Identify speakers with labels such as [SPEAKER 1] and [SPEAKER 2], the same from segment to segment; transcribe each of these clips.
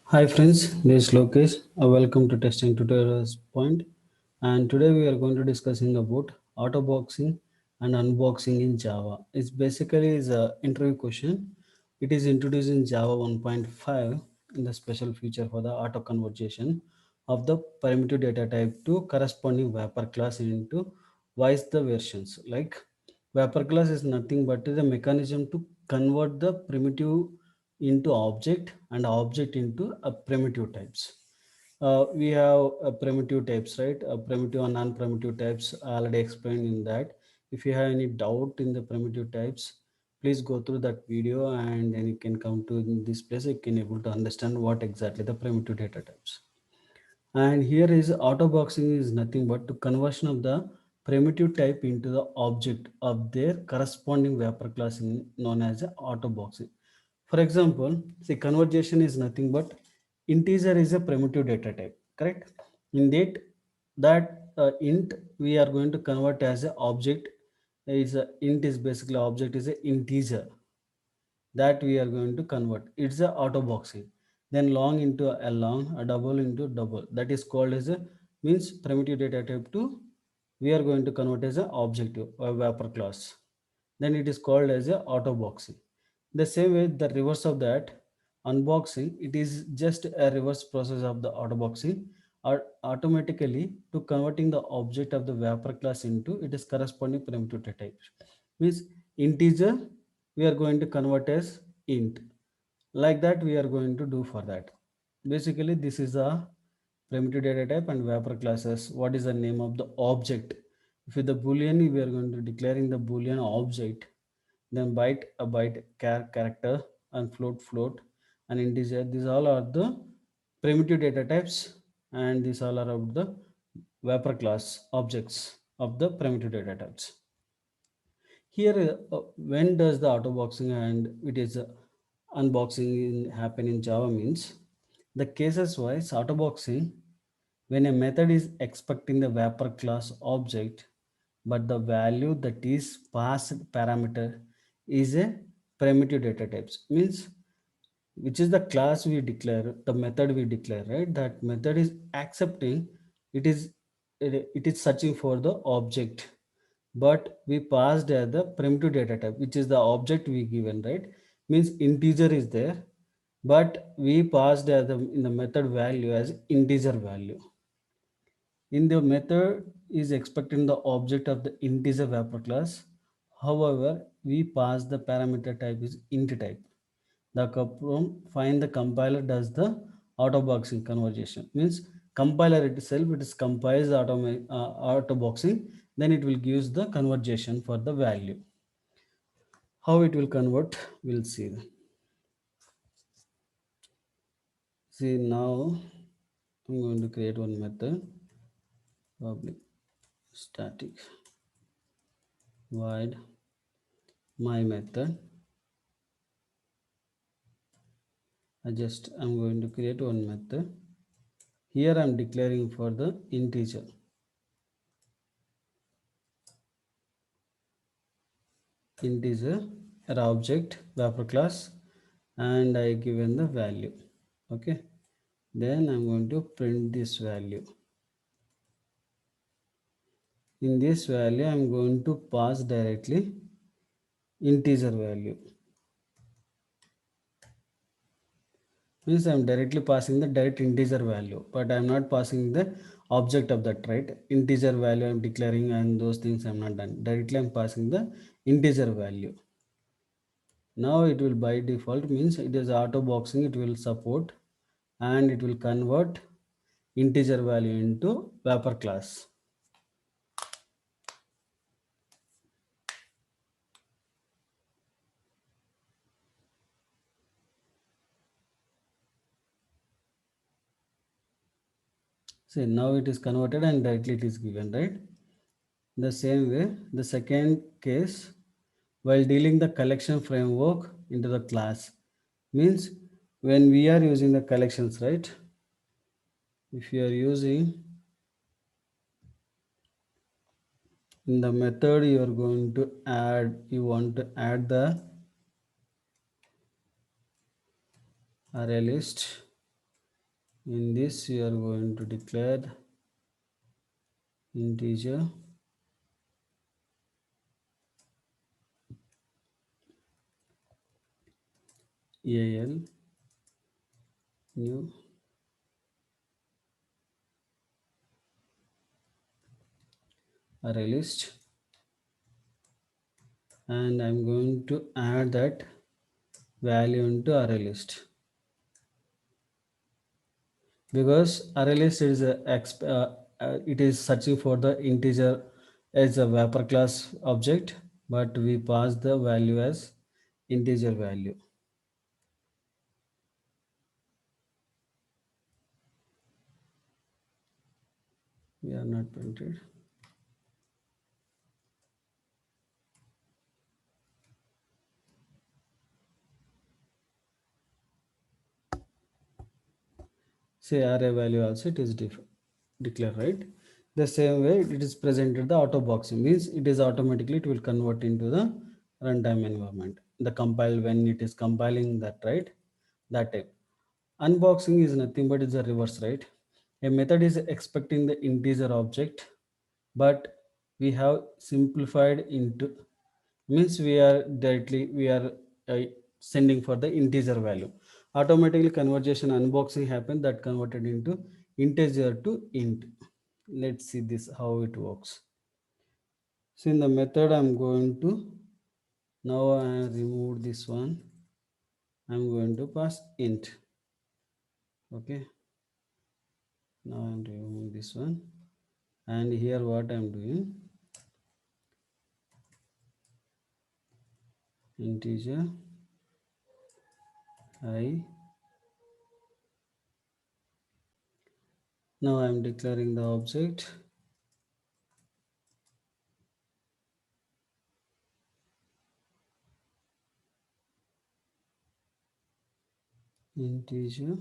[SPEAKER 1] Hi friends, this is Lokesh. Welcome to Testing Tutorials Point. And today we are going to discussing about auto boxing and unboxing in Java. It's basically is a interview question. It is introduced in Java 1.5 in the special feature for the auto conversion of the primitive data type to corresponding wrapper class into vice the versions. Like wrapper class is nothing but the mechanism to convert the primitive into object and object into a primitive types. We have primitive types, right? Primitive and non-primitive types I already explained in that. If you have any doubt in the primitive types, please go through that video and then you can come to this place. You can able to understand what exactly the primitive data types. And here is auto boxing is nothing but to conversion of the primitive type into the object of their corresponding wrapper class known as a auto boxing. For example, see conversion is nothing but integer is a primitive data type, correct? In that int we are going to convert as a object is a int is basically object is a integer that we are going to convert. It's a auto boxing. Then long into a long, a double into double. That is called as a means primitive data type to we are going to convert as a objective or wrapper class. Then it is called as a auto boxing. The same way the reverse of that unboxing, it is just a reverse process of the auto boxing or automatically to converting the object of the wrapper class into it is corresponding primitive data type. Means integer we are going to convert as int, like that we are going to do for that. Basically this is a primitive data type and wrapper classes. What is the name of the object? If with the boolean we are going to declaring the boolean object, then byte a byte character and float and integer, these all are the primitive data types and these all are of the wrapper class objects of the primitive data types. Here, when does the auto boxing and it is unboxing happen in Java means the cases wise auto boxing when a method is expecting the wrapper class object, but the value that is passed parameter is a primitive data types means which is the class we declare, the method we declare, right? That method is accepting, it is it is searching for the object, but we passed as the primitive data type, which is the object we given, right? Means integer is there, but we passed as the in the method value as integer value. In the method is expecting the object of the integer wrapper class. However, we pass the parameter type is int type. The find the compiler does the auto boxing conversion means compiler itself it is compiles auto boxing, then it will gives the conversion for the value. How it will convert we'll see. See now I'm going to create one method public static void my method. I'm going to create one method. Here I'm declaring for the integer an object wrapper class and I given the value. Okay, then I'm going to print this value. In this value I'm going to pass directly integer value, means I'm directly passing the direct integer value, but I'm not passing the object of that, right? Integer value I'm declaring and those things I'm not done. Directly I'm passing the integer value. Now it will by default means it is auto boxing, it will support and it will convert integer value into wrapper class. See now it is converted and directly it is given, right? The same way, the second case, while dealing the collection framework into the class, means when we are using the collections, right? If you are using in the method, you are going to add, you want to add the array list In this we are going to declare integer al new array list, and I'm going to add that value into array list, because array list is it is searching for the integer as a vapor class object, but we pass the value as integer value. We are not printed. Say array value also it is declared, right? The same way it is presented the auto boxing, means it is automatically it will convert into the runtime environment, the compile when it is compiling that, right? That type. Unboxing is nothing but it's a reverse, right? A method is expecting the integer object, but we have simplified into, means we are directly we are uh, sending for the integer value. Automatically conversion unboxing happened that converted into integer to int. Let's see this how it works. So in the method I'm going to, now I remove this one, I'm going to pass int. Okay, now I'm removing this one, and here what I'm doing, integer I. Now I'm declaring the object integer.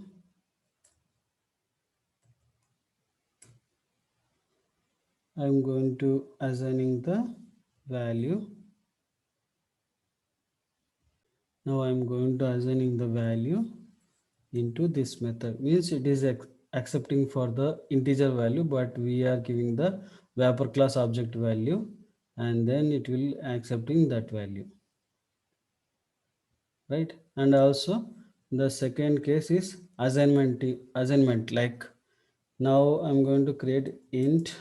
[SPEAKER 1] I'm going to assigning the value. Now I'm going to assigning the value into this method, means it is accepting for the integer value, but we are giving the vapor class object value, and then it will accepting that value, right? And also the second case is assignment, like now I'm going to create int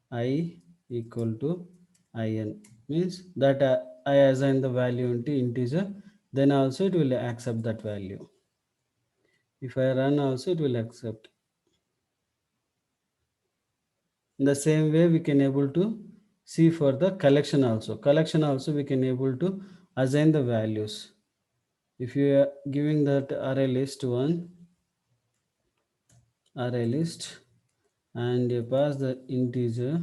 [SPEAKER 1] I equal to in, means that I assign the value into integer, then also it will accept that value. If I run also it will accept. In the same way we can able to see for the collection also we can able to assign the values. If you are giving that array list one, array list, and you pass the integer,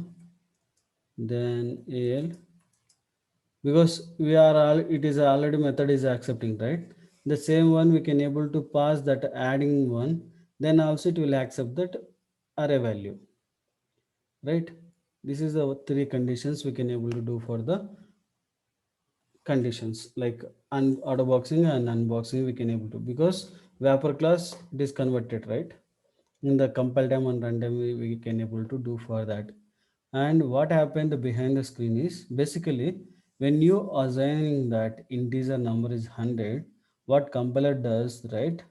[SPEAKER 1] then al, because we are all it is already method is accepting, right? The same one we can able to pass that adding one, then also it will accept that array value, right? This is the three conditions we can able to do for the conditions, like auto boxing and unboxing we can able to, because vapor class it is converted, right? In the compile time and runtime we can able to do for that. And what happened behind the screen is basically when you assigning that integer number is 100, what compiler does, right?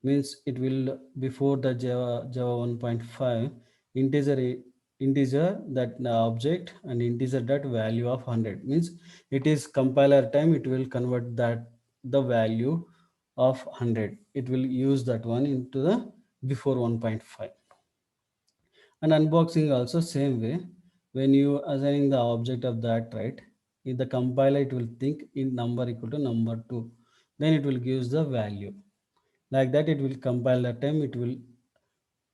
[SPEAKER 1] Means it will before the java 1.5 integer integer that object and integer that value of 100, means it is compiler time it will convert that the value of 100, it will use that one into the before 1.5. And unboxing also same way, when you assigning the object of that, right? In the compiler it will think in number equal to number 2, then it will gives the value. Like that it will compile that time it will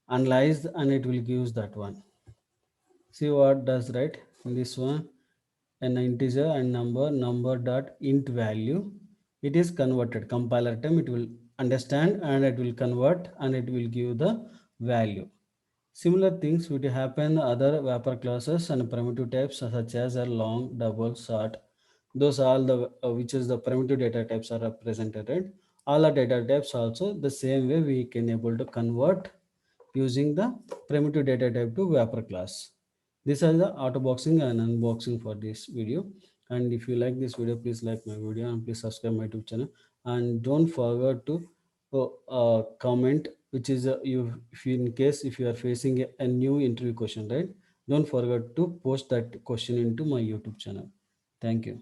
[SPEAKER 1] analyze and it will gives that one. See what does, right? In this one, an integer and number dot int value, it is converted compiler time it will understand and it will convert and it will give the value. Similar things would happen other vapor classes and primitive types such as a long, double, short. Those are all the which is the primitive data types are represented. all our data types also the same way we can able to convert using the primitive data type to Vapor class. These are the auto boxing and unboxing for this video. And if you like this video, please like my video and please subscribe my YouTube channel. And don't forget to comment, which is you if you, in case if you are facing a new interview question, right? Don't forget to post that question into my YouTube channel. Thank you.